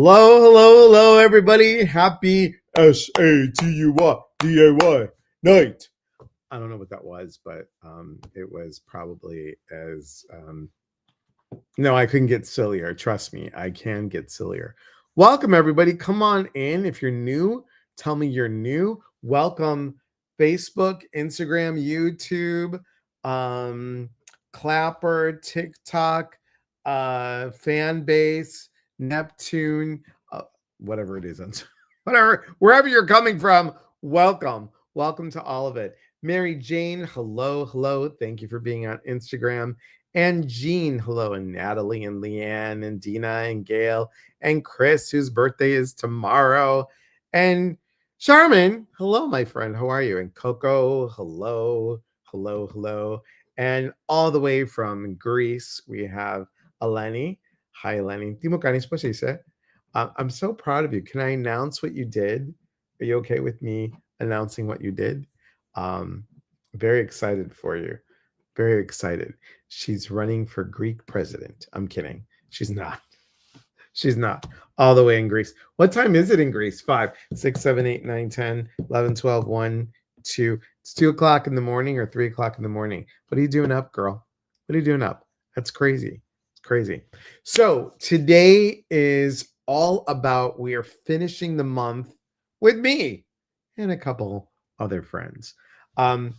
Hello, everybody. Happy SATUY night. I don't know what that was, but it was probably as no, I couldn't get sillier. Trust me, I can get sillier. Welcome, everybody. Come on in. If you're new, tell me you're new. Welcome, Facebook, Instagram, YouTube, Clapper, TikTok, fan base, Neptune, whatever it is, whatever, wherever you're coming from. Welcome to all of it. Mary Jane, hello. Thank you for being on Instagram. And Jean, hello, and Natalie and Leanne and Dina and Gail and Chris, whose birthday is tomorrow, and Charmin, hello, my friend, how are you? And Coco, hello. And all the way from Greece, we have Eleni. Hi, Eleni. I'm so proud of you. Can I announce what you did? Are you okay with me announcing what you did? Very excited for you. Very excited. She's running for Greek president. I'm kidding. She's not. She's not. All the way in Greece. What time is it in Greece? 5, 6, 7, 8, 9, 10, 11, 12, 1, 2. It's 2 o'clock in the morning or 3 o'clock in the morning. What are you doing up, girl? What are you doing up? That's crazy. It's crazy. So today is all about, we are finishing the month with me and a couple other friends. We're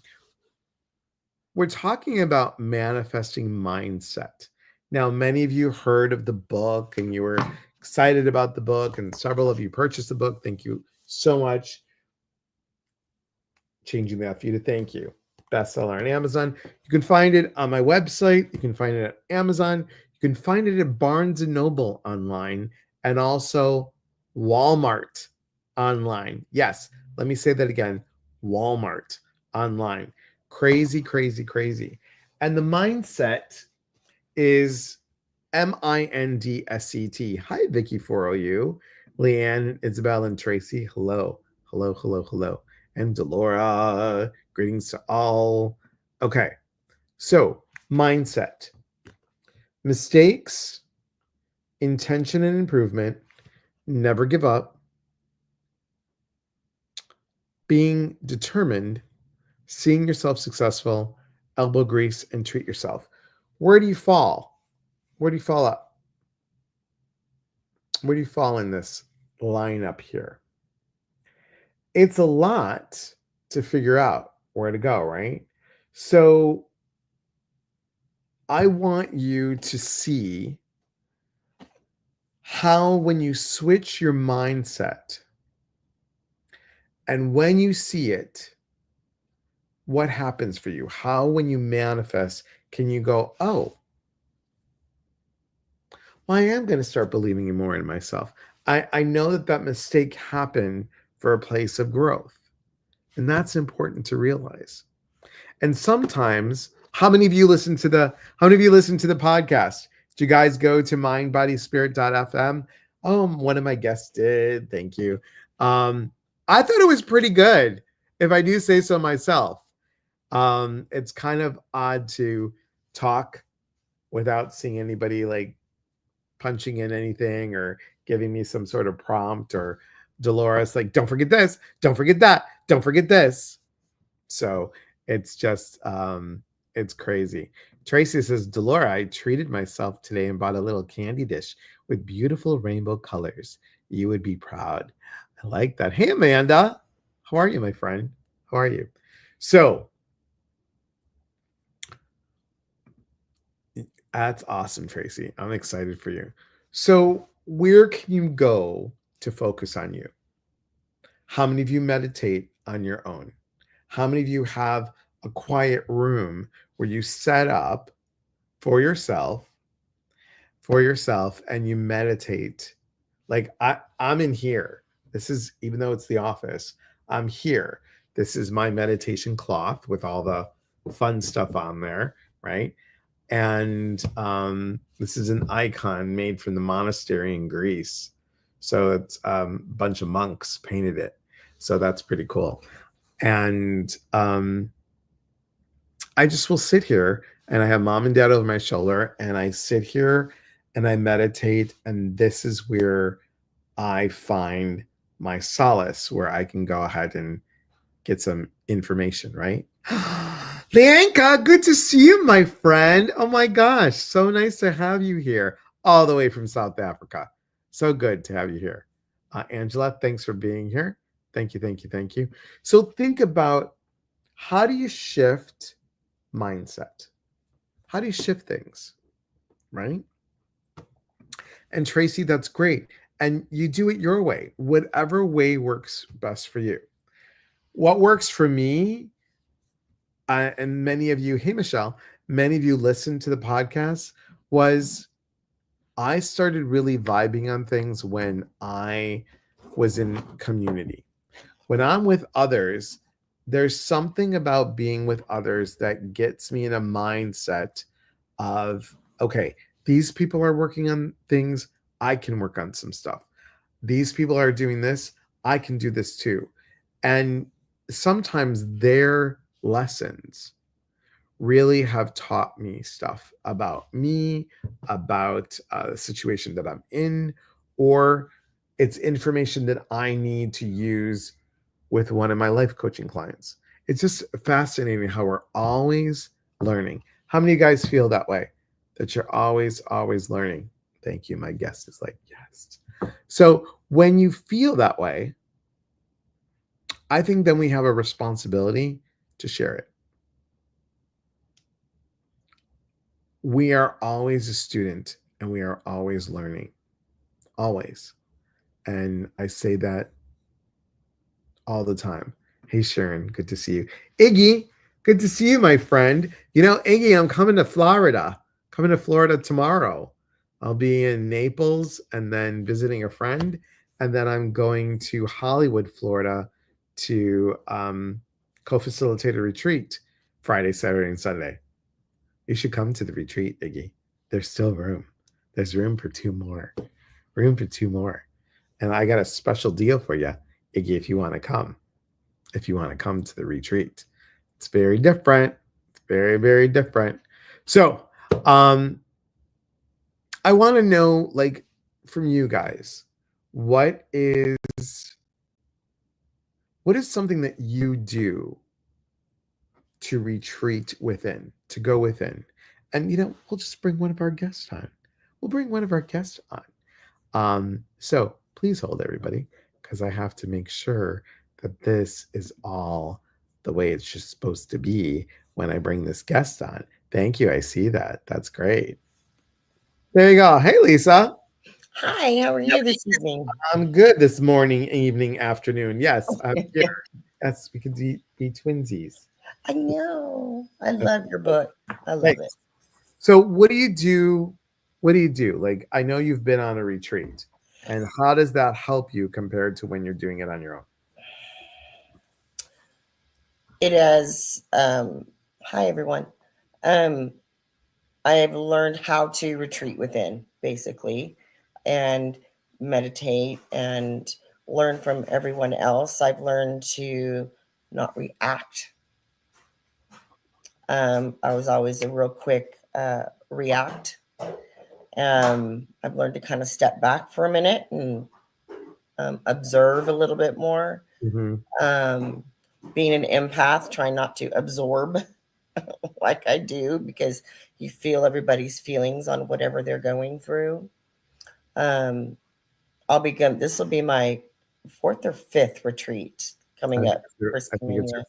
talking about manifesting mindset. Now, many of you heard of the book and you were excited about the book, and several of you purchased the book. Thank you so much. Changing that for you to thank you. Bestseller on Amazon. You can find it on my website. You can find it at Amazon. You can find it at Barnes & Noble online and also Walmart online. Yes, let me say that again. Walmart online. Crazy. And the mindset is MINDSET. Hi, Vicky4OU, Leanne, Isabel, and Tracy. Hello. And Delora, greetings to all. Okay, so mindset, mistakes, intention and improvement, never give up, being determined, seeing yourself successful, elbow grease, and treat yourself. Where do you fall? Where do you fall up? Where do you fall in this lineup here? It's a lot to figure out where to go, right? So I want you to see how, when you switch your mindset and when you see it, what happens for you? How, when you manifest, can you go, oh, well, I am going to start believing more in myself. I know that mistake happened for a place of growth. And that's important to realize. And sometimes, how many of you listen to the podcast? Did you guys go to mindbodyspirit.fm? One of my guests did. Thank you. I thought it was pretty good, if I do say so myself. It's kind of odd to talk without seeing anybody like punching in anything or giving me some sort of prompt, or Dolores like, don't forget this, don't forget that, don't forget this. So it's just, it's crazy. Tracy says, Delora, I treated myself today and bought a little candy dish with beautiful rainbow colors. You would be proud. I like that. Hey, Amanda. How are you, my friend? How are you? So that's awesome, Tracy. I'm excited for you. So where can you go to focus on you? How many of you meditate on your own? How many of you have a quiet room where you set up for yourself and you meditate? Like I'm in here. This is, even though it's the office, I'm here. This is my meditation cloth with all the fun stuff on there, right? And this is an icon made from the monastery in Greece. So it's a bunch of monks painted it. So that's pretty cool. And I just will sit here, and I have mom and dad over my shoulder, and I sit here and I meditate. And this is where I find my solace where I can go ahead and get some information, right? Leanka, good to see you, my friend. Oh my gosh, so nice to have you here, all the way from South Africa. So good to have you here. Angela, thanks for being here. Thank you, thank you, thank you. So think about, how do you shift mindset? How do you shift things, right? And Tracy, that's great. And you do it your way, whatever way works best for you. What works for me, and many of you, hey, Michelle, many of you listened to the podcast, was I started really vibing on things when I was in community. When I'm with others, there's something about being with others that gets me in a mindset of, okay, these people are working on things, I can work on some stuff. These people are doing this, I can do this too. And sometimes their lessons really have taught me stuff about me, about the situation that I'm in, or it's information that I need to use with one of my life coaching clients. It's just fascinating how we're always learning. How many of you guys feel that way? That you're always learning? Thank you. My guest is like, yes. So when you feel that way, I think then we have a responsibility to share it. We are always a student and we are always learning. Always. And I say that all the time. Hey, Sharon, good to see you. Iggy, good to see you, my friend. You know, Iggy, I'm coming to Florida. Coming to Florida tomorrow. I'll be in Naples and then visiting a friend. And then I'm going to Hollywood, Florida to co-facilitate a retreat Friday, Saturday, and Sunday. You should come to the retreat, Iggy. There's still room. There's room for two more. Room for two more. And I got a special deal for you, Iggy, if you want to come. If you want to come to the retreat. It's very different. It's very, very different. So, I want to know, like, from you guys, what is something that you do to retreat within, to go within? And, you know, we'll just bring one of our guests on. We'll bring one of our guests on. So please hold, everybody, because I have to make sure that this is all the way it's just supposed to be when I bring this guest on. Thank you. I see that. That's great. There you go. Hey, Lisa. Hi, how are you this evening? I'm good this morning, evening, afternoon. Yes, I'm here. Yes, we could be twinsies. I know. I love your book. I love Thanks. it. So what do you do? What do you do? Like, I know you've been on a retreat, and how does that help you compared to when you're doing it on your own? It is, hi everyone. Um, I have learned how to retreat within, basically, and meditate and learn from everyone else. I've learned to not react. I was always a real quick react. I've learned to kind of step back for a minute and observe a little bit more. Mm-hmm. Being an empath, trying not to absorb like I do because you feel everybody's feelings on whatever they're going through. Um, this will be my fourth or fifth retreat coming up. First I think it's Communion,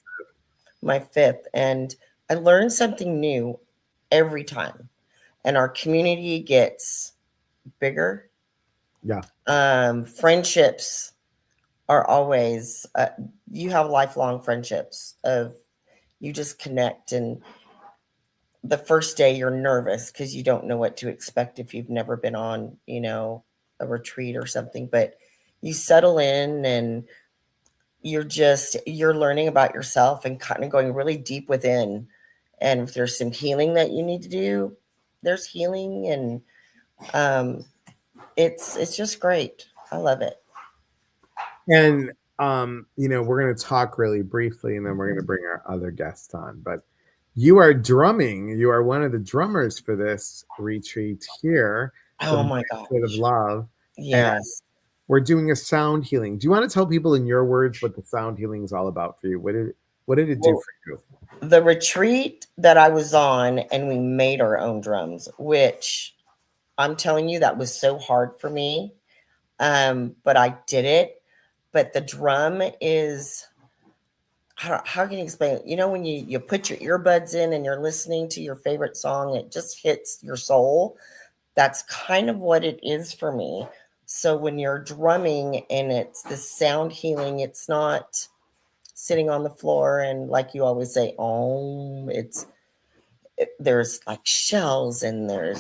my fifth, and I learn something new every time, and our community gets bigger. yeah. Friendships are always you have lifelong friendships of you just connect, and the first day you're nervous because you don't know what to expect if you've never been on a retreat or something, but you settle in and you're learning about yourself and kind of going really deep within, and if there's some healing that you need to do, there's healing, and it's just great. I love it. And you know, we're going to talk really briefly, and then we're going to bring our other guests on. But you are drumming. You are one of the drummers for this retreat here, Oh the my Banquet of gosh. Love. And Yes. we're doing a sound healing. Do you want to tell people in your words what the sound healing is all about for you? What did it do Well, for you? the retreat that I was on, and we made our own drums, which I'm telling you, that was so hard for me. But I did it. But the drum is, how can you explain it? You know, when you put your earbuds in and you're listening to your favorite song, it just hits your soul. That's kind of what it is for me. So when you're drumming and it's the sound healing, it's not sitting on the floor and, like you always say, oh, there's like shells, and there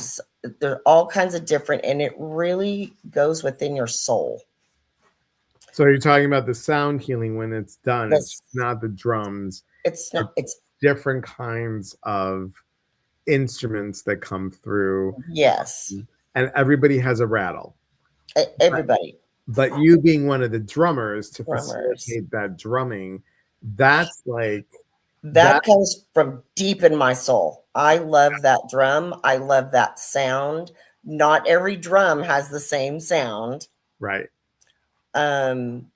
are all kinds of different, and it really goes within your soul. So you're talking about the sound healing when it's done. It's That's not the drums. it's It's not it's different kinds of instruments that come through, yes, and everybody has a rattle. But, everybody but you being one of the drummers to drummers. facilitate that drumming, that's like that, That comes from deep in my soul. I love that drum. I love that sound. Not every drum has the same sound. right? Um,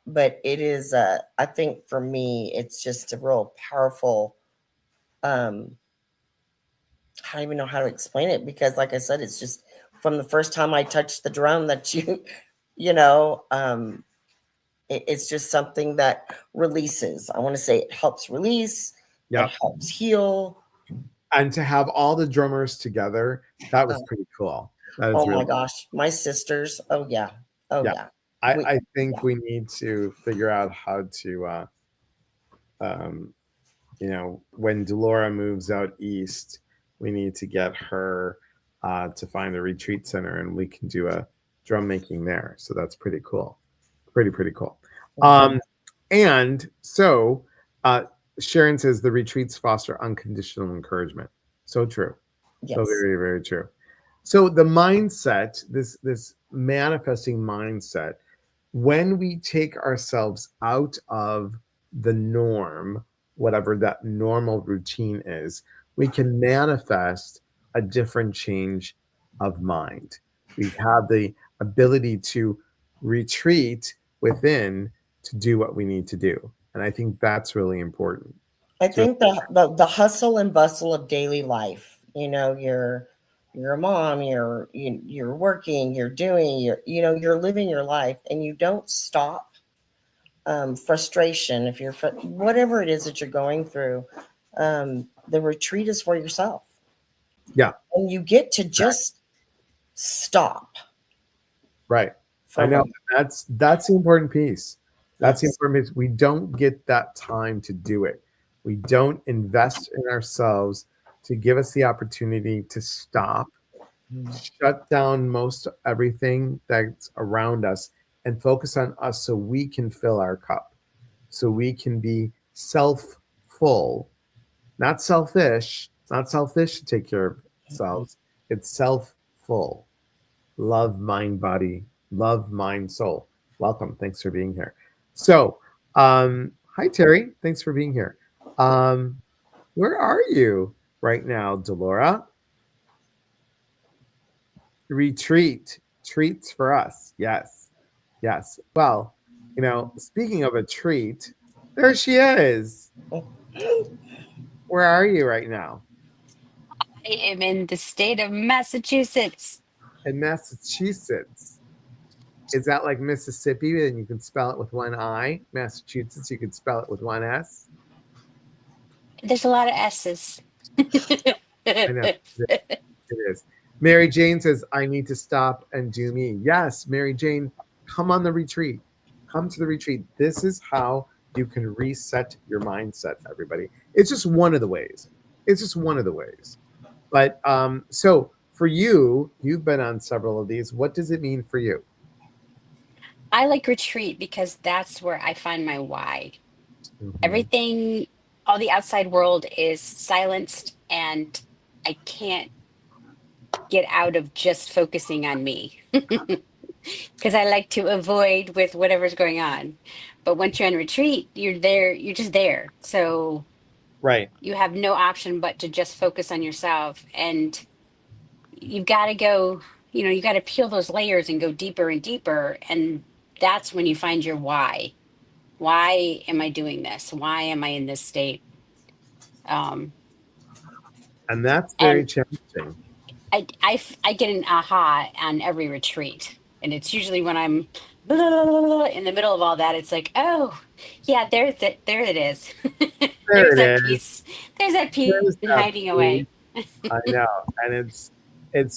but it is I think for me it's just a real powerful um I don't even know how to explain it, because like I said, it's just from the first time I touched the drum that you know, it's just something that releases. I want to say it helps release, it Yeah. helps heal. And to have all the drummers together, that was Uh, pretty cool. That is oh my really, gosh, my sisters. Oh yeah. Oh yeah. yeah. I, We I think yeah. we need to figure out how to, um, when Delora moves out east, we need to get her to find a retreat center, and we can do a drum making there. So that's pretty cool. Pretty cool. Mhm. Um, and so uh, Sharon says the retreats foster unconditional encouragement. So true. So Yes. very true. So the mindset, this manifesting mindset, when we take ourselves out of the norm, whatever that normal routine is, we can manifest a different change of mind. We have the ability to retreat within to do what we need to do. And I think that's really important. I It's really, think the hustle and bustle of daily life, you know, you're a mom, you're working, you're doing, you're living your life, and you don't stop. Frustration, if you're whatever it is that you're going through, the retreat is for yourself, yeah, and you get to just stop right. for I a know moment. that's the important piece. That's the Yes. important piece. We don't get that time to do it. We don't invest in ourselves to give us the opportunity to stop, Mhm. shut down most everything that's around us, and focus on us so we can fill our cup, so we can be self full, not selfish. It's not selfish to take care of ourselves. It's self full. Love, mind, body, love, mind, soul. Welcome. Thanks for being here. So, hi, Terry. Thanks for being here. Um, where are you right now, Delora? Retreat. Treats for us. Yes. Yes. Well, speaking of a treat, there she is. Where are you right now? I am in the state of Massachusetts. In Massachusetts. Is that like Mississippi and you can spell it with one I? Massachusetts, you can spell it with one S? There's a lot of S's. I know. It is. Mary Jane says, I need to stop and do me. Yes, Mary Jane, come on the retreat. Come to the retreat. This is how you can reset your mindset, everybody. It's just one of the ways. It's just one of the ways. But so for you, you've been on several of these. What does it mean for you? I like retreat because that's where I find my why. Mhm. Everything, all the outside world is silenced, and I can't get out of just focusing on me because I like to avoid with whatever's going on. But once you're on retreat, you're there, you're just there. So Right. you have no option but to just focus on yourself. And you've got to go, you got to peel those layers and go deeper and deeper. And that's when you find your why. Why am I doing this? Why am I in this state? Um, And that's very and challenging. I get an aha on every retreat. And it's usually when I'm blah, blah, blah, blah, in the middle of all that, it's like, oh, yeah, there's it. There it is. There There's it that is. piece. There's that piece There's that hiding piece. away. I know. And it's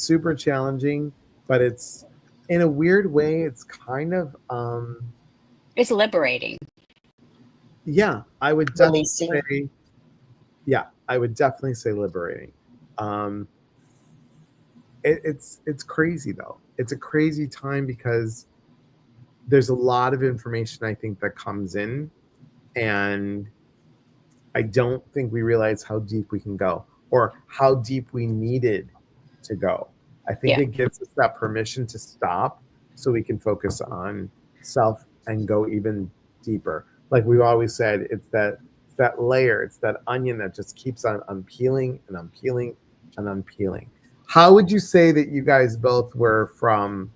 super challenging, but it's in a weird way, it's kind of It's liberating. yeah, I would definitely Releasing. say, yeah, I would definitely say liberating. Um, it's crazy though. It's a crazy time because there's a lot of information I think that comes in, and I don't think we realize how deep we can go or how deep we needed to go. I think Yeah. it gives us that permission to stop so we can focus on self and go even deeper. Like we've always said, it's that layer, it's that onion that just keeps on unpeeling and unpeeling and unpeeling. How would you say that you guys both were from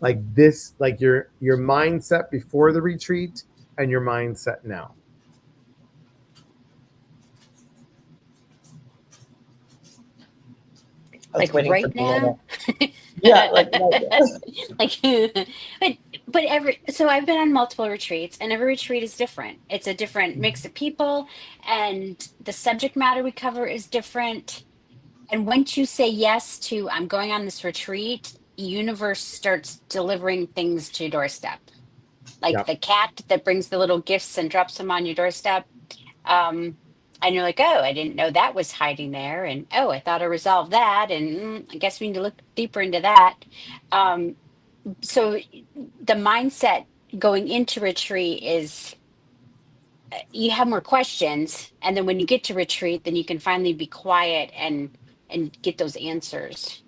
like this, like your mindset before the retreat and your mindset now? I was Like waiting for right now. Deanna. Yeah, like right now. Like but so I've been on multiple retreats, and every retreat is different. It's a different mix of people, and the subject matter we cover is different. And once you say yes to I'm going on this retreat, universe starts delivering things to your doorstep. Like Yep. the cat that brings the little gifts and drops them on your doorstep. And you're like, oh, I didn't know that was hiding there. And oh, I thought I resolved that. And I guess we need to look deeper into that. Um, so the mindset going into retreat is you have more questions. And then when you get to retreat, then you can finally be quiet and get those answers.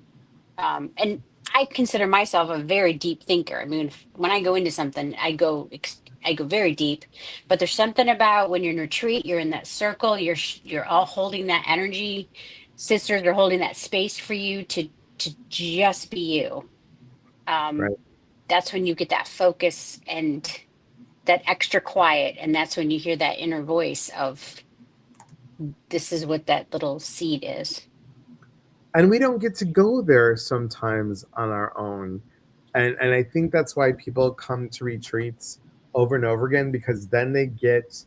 And I consider myself a very deep thinker. I mean, when I go into something, I go very deep. But there's something about when you're in retreat, you're in that circle, you're all holding that energy. Sisters are holding that space for you to just be you. Right. That's when you get that focus and that extra quiet, and that's when you hear that inner voice of this is what that little seed is. And we don't get to go there sometimes on our own, and I think that's why people come to retreats over and over again, because then they get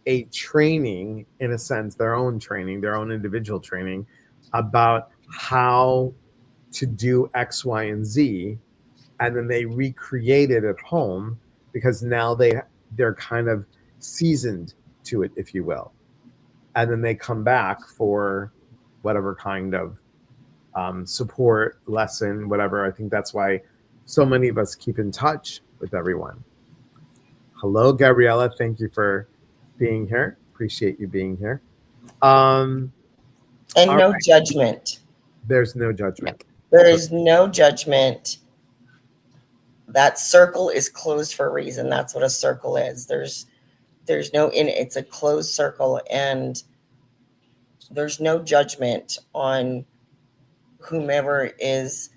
a training, in a sense, their own training, their own individual training about how to do X, Y, and Z, and then they recreate it at home because now they're kind of seasoned to it, if you will, and then they come back for whatever kind of support, lesson, whatever. I think that's why so many of us keep in touch with everyone. Hello, Gabriella. Thank you for being here. Appreciate you being here. And All no right. judgment. There's no judgment. There is no judgment. That circle is closed for a reason. That's what a circle is. There's no in it's a closed circle, and there's no judgment on whomever is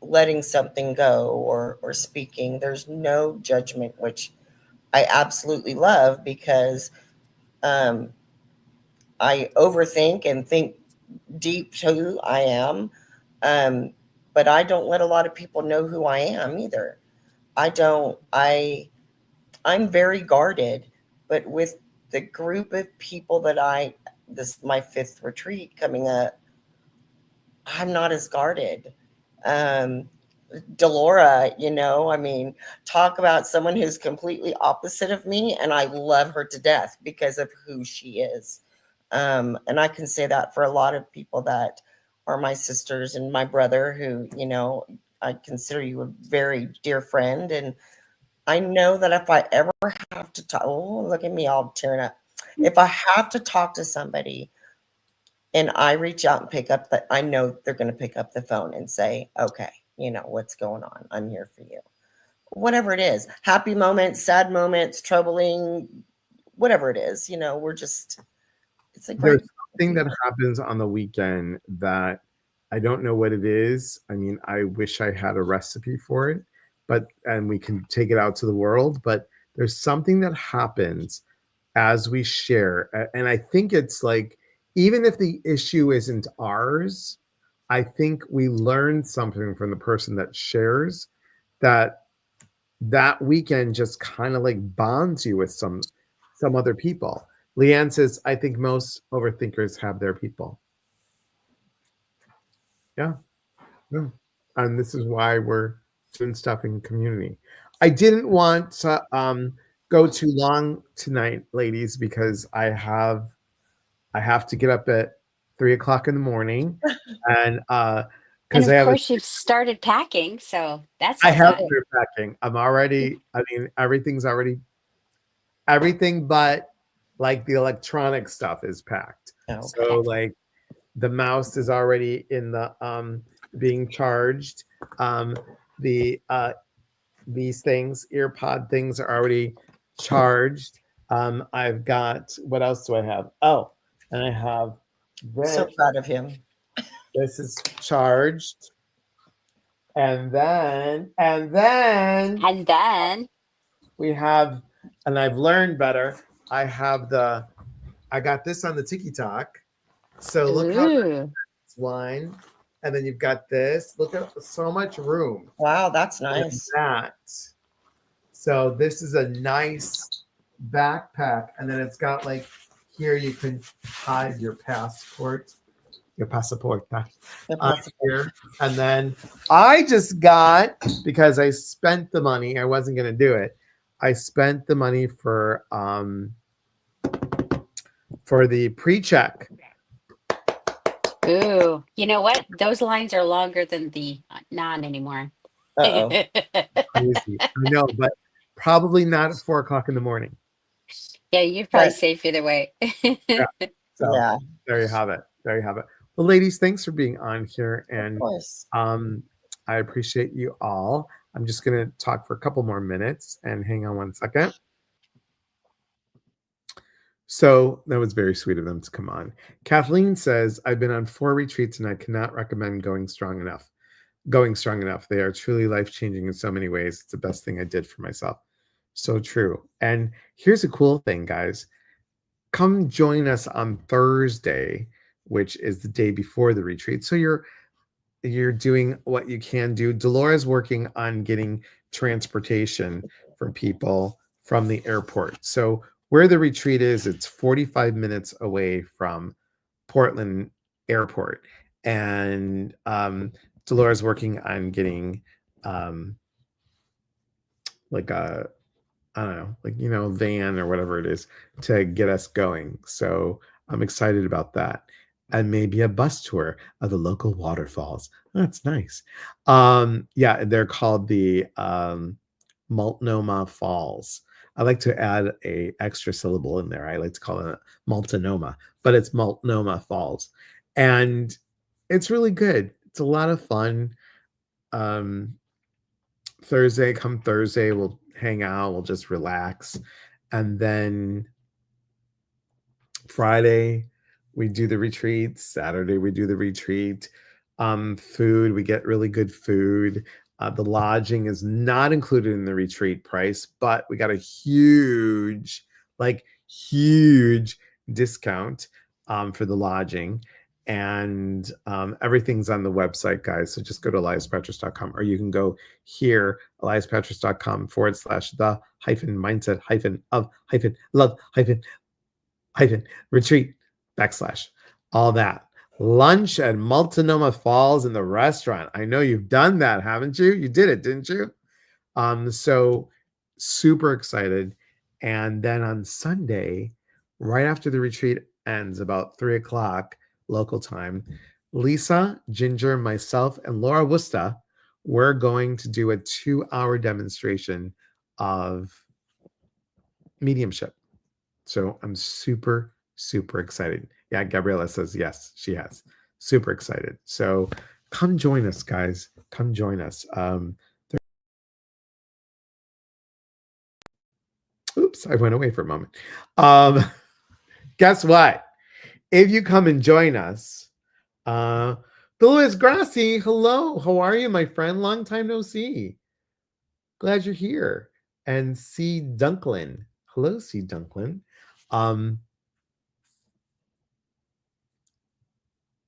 letting something go or speaking. There's no judgment, which I absolutely love, because I overthink and think deep to who I am. But I don't let a lot of people know who I am either. I'm very guarded, but with the group of people that this is my 5th retreat coming up, I'm not as guarded. Delora, I mean, talk about someone who's completely opposite of me, and I love her to death because of who she is. And I can say that for a lot of people that are my sisters and my brother, who, I consider you a very dear friend. And I know that if I ever have to talk, oh, look at me all tearing up. If I have to talk to somebody and I reach out and I know they're going to pick up the phone and say, okay, what's going on? I'm here for you. Whatever it is, happy moments, sad moments, troubling, whatever it is, it's a great. There's something that happens on the weekend that I don't know what it is. I mean, I wish I had a recipe for it, and we can take it out to the world, but there's something that happens as we share. And I think it's like, even if the issue isn't ours, I think we learn something from the person that shares, that weekend just kind of like bonds you with some other people. Leanne says, I think most overthinkers have their people. Yeah. Yeah. And this is why we're doing stuff in community. I didn't want to go too long tonight, ladies, because I have to get up at 3:00 in the morning, and And because of course, you've started packing, so that's I all have done. started packing. I'm already. I mean, everything but like the electronic stuff is packed. Okay. So like the mouse is already in the being charged. The these things, earpod things, are already charged. I've got, what else do I have? Oh, and I have this. So proud of him. This is charged. And then we have, and I've learned better. I got this on the TikTok. So look how it's line. And then you've got this. Look at so much room. Wow, that's nice. That. So this is a nice backpack. And then it's got like, here you can hide your passport. Your passport. Here. And then I just got, because I spent the money, I wasn't going to do it. I spent the money for the pre-check. Ooh, you know what? Those lines are longer than the non anymore. Uh-oh. Crazy. I know, but probably not at 4:00 in the morning. Yeah, you're probably safe either way. Yeah. So Yeah. there you have it. There you have it. Well, ladies, thanks for being on here, and Of course. I appreciate you all. I'm just going to talk for a couple more minutes, and hang on one second. So that was very sweet of them to come on. Kathleen says, I've been on 4 retreats and I cannot recommend going strong enough. They are truly life-changing in so many ways. It's the best thing I did for myself. So true. And here's a cool thing, guys. Come join us on Thursday, which is the day before the retreat. So you're doing what you can do. Dolores working on getting transportation for people from the airport. So where the retreat is, it's 45 minutes away from Portland Airport. And Dolores working on getting like a, I don't know, like, van or whatever it is to get us going. So I'm excited about that. And maybe a bus tour of the local waterfalls. That's nice. Yeah, they're called the Multnomah Falls. I like to add a extra syllable in there. I like to call it Multnomah, but it's Multnomah Falls. And it's really good. It's a lot of fun. Thursday, we'll hang out, we'll just relax. And then Friday, we do the retreat. Saturday, we do the retreat. Food, we get really good food. The lodging is not included in the retreat price, but we got a huge discount for the lodging. And everything's on the website, guys. So just go to eliaspetros.com, or you can go here, eliaspetros.com/the-mindset-of-love-retreat all that. Lunch at Multnomah Falls in the restaurant. I know you've done that, haven't you? You did it, didn't you? So super excited. And then on Sunday, right after the retreat ends, about 3:00 local time, Lisa, Ginger, myself, and Laura Wusta, we're going to do a 2-hour demonstration of mediumship. So I'm super, super excited. Yeah, Gabriella says yes, she has. Super excited. So come join us, guys. Come join us. Oops, I went away for a moment. Guess what? If you come and join us, Louis Grassi, hello. How are you, my friend? Long time no see. Glad you're here. And C. Dunklin. Hello, C. Dunklin.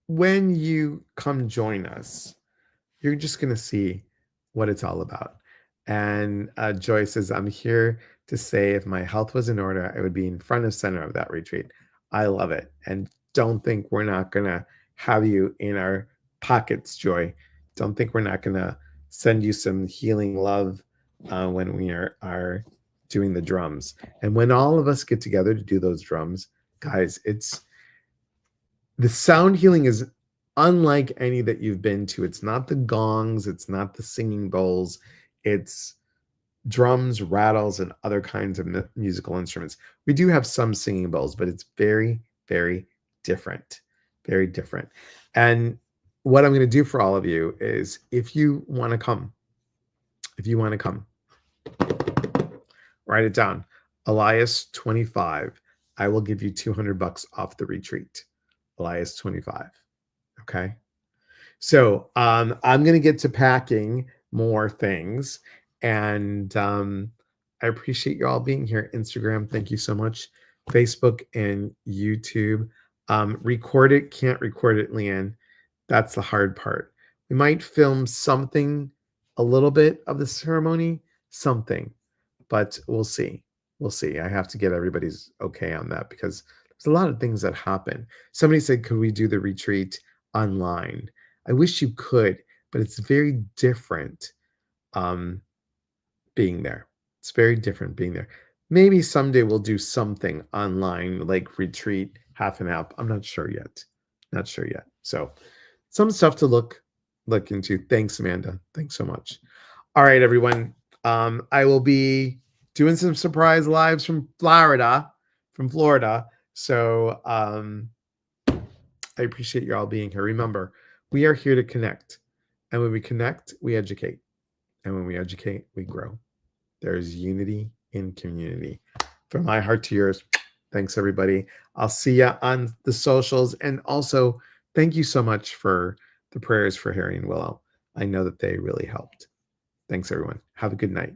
When you come join us, you're just going to see what it's all about. And Joy says, I'm here to say if my health was in order, I would be in front of center of that retreat. I love it. And don't think we're not going to have you in our pockets, Joy. Don't think we're not going to send you some healing love when we are doing the drums. And when all of us get together to do those drums, guys, the sound healing is unlike any that you've been to. It's not the gongs, it's not the singing bowls, it's drums, rattles, and other kinds of musical instruments. We do have some singing bowls, but it's very, very different. Very different. And what I'm going to do for all of you is if you want to come, write it down. Elias 25. I will give you $200 off the retreat. Elias 25. Okay. So I'm going to get to packing more things. And I appreciate you all being here. Instagram, thank you so much. Facebook and YouTube. Record it, can't record it, Leanne. That's the hard part. We might film something, a little bit of the ceremony, something, but we'll see. We'll see. I have to get everybody's okay on that because there's a lot of things that happen. Somebody said, could we do the retreat online? I wish you could, but it's very different being there. It's very different being there. Maybe someday we'll do something online, like retreat, half an hour. I'm not sure yet. Not sure yet. So some stuff to look into. Thanks, Amanda. Thanks so much. All right, everyone. I will be doing some surprise lives from Florida. So I appreciate you all being here. Remember, we are here to connect. And when we connect, we educate. And when we educate, we grow. There's unity in community. From my heart to yours, thanks, everybody. I'll see you on the socials. And also, thank you so much for the prayers for Harry and Willow. I know that they really helped. Thanks, everyone. Have a good night.